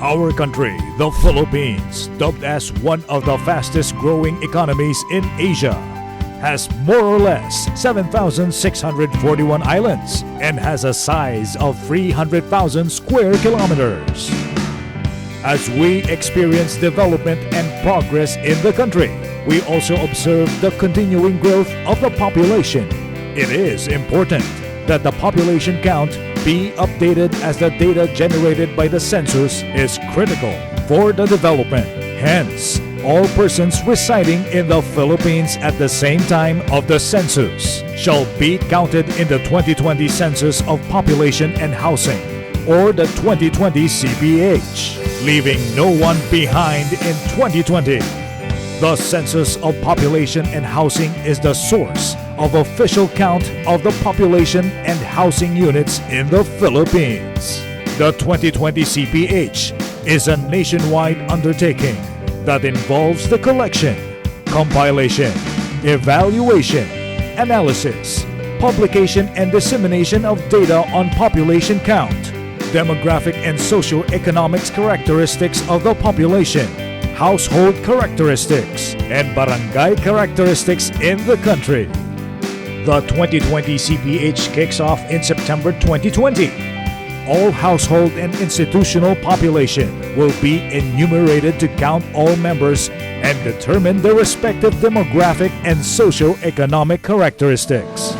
Our country, the Philippines, dubbed as one of the fastest growing economies in Asia, has more or less 7,641 islands and has a size of 300,000 square kilometers. As we experience development and progress in the country, we also observe the continuing growth of the population. It is important that the population count be updated as the data generated by the census is critical for the development. Hence, all persons residing in the Philippines at the same time of the census shall be counted in the 2020 Census of Population and Housing, or the 2020 CPH, leaving no one behind in 2020. The Census of Population and Housing is the source of official count of the population and housing units in the Philippines. The 2020 CPH is a nationwide undertaking that involves the collection, compilation, evaluation, analysis, publication and dissemination of data on population count, demographic and socio-economic characteristics of the population, household characteristics, and barangay characteristics in the country. The 2020 CPH kicks off in September 2020. All household and institutional population will be enumerated to count all members and determine their respective demographic and socio-economic characteristics.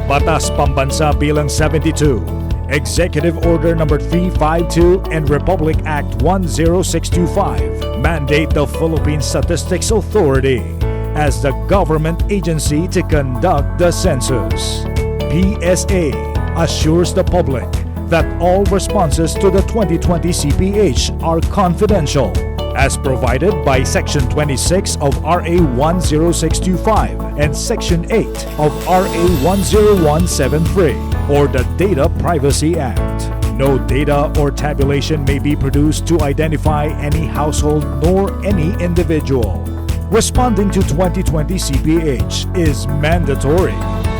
Batas Pambansa Bilang 72, Executive Order Number 352 and Republic Act 10625 mandate the Philippine Statistics Authority as the government agency to conduct the census. PSA assures the public that all responses to the 2020 CPH are confidential, as provided by Section 26 of RA 10625 and Section 8 of RA 10173, or the Data Privacy Act. No data or tabulation may be produced to identify any household nor any individual. Responding to 2020 CPH is mandatory,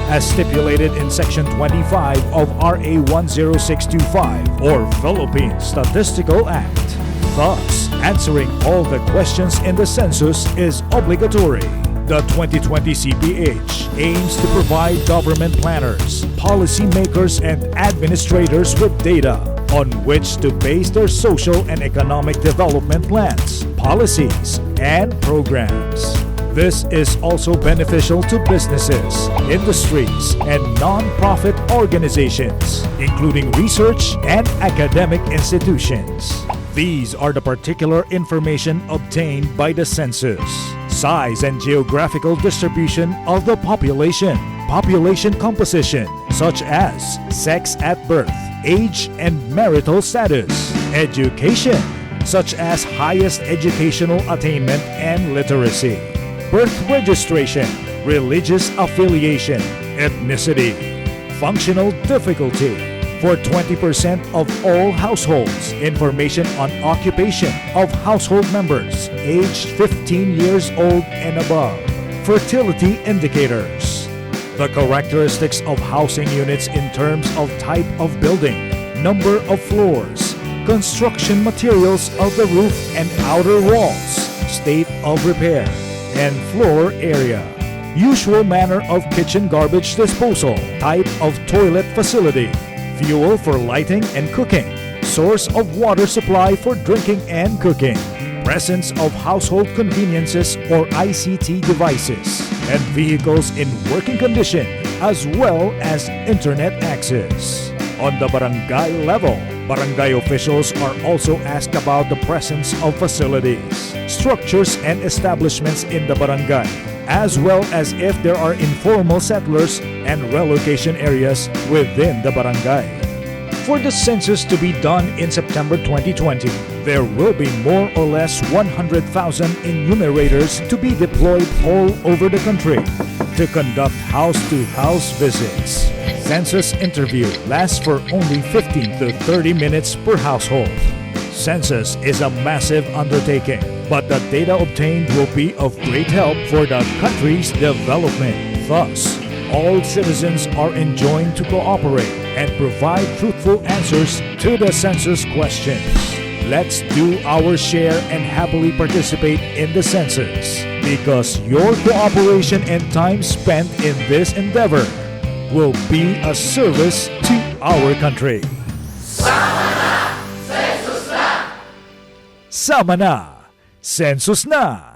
as stipulated in Section 25 of RA 10625 or Philippine Statistical Act. Thus, answering all the questions in the census is obligatory. The 2020 CPH aims to provide government planners, policymakers, and administrators with data on which to base their social and economic development plans, policies, and programs. This is also beneficial to businesses, industries, and non-profit organizations, including research and academic institutions. These are the particular information obtained by the census: size and geographical distribution of the population, population composition, such as sex at birth, age and marital status, education, such as highest educational attainment and literacy, birth registration, religious affiliation, ethnicity, functional difficulty. For 20% of all households, information on occupation of household members aged 15 years old and above. Fertility indicators. The characteristics of housing units in terms of type of building, number of floors, construction materials of the roof and outer walls, state of repair, and floor area. Usual manner of kitchen garbage disposal, type of toilet facility, fuel for lighting and cooking, source of water supply for drinking and cooking, presence of household conveniences or ICT devices, and vehicles in working condition, as well as internet access. On the barangay level, barangay officials are also asked about the presence of facilities, structures, and establishments in the barangay, as well as if there are informal settlers and relocation areas within the barangay. For the census to be done in September 2020, there will be more or less 100,000 enumerators to be deployed all over the country to conduct house-to-house visits. Census interview lasts for only 15 to 30 minutes per household. Census is a massive undertaking, but the data obtained will be of great help for the country's development. Thus, all citizens are enjoined to cooperate and provide truthful answers to the census questions. Let's do our share and happily participate in the census, because your cooperation and time spent in this endeavor will be a service to our country. Sama na! Census na!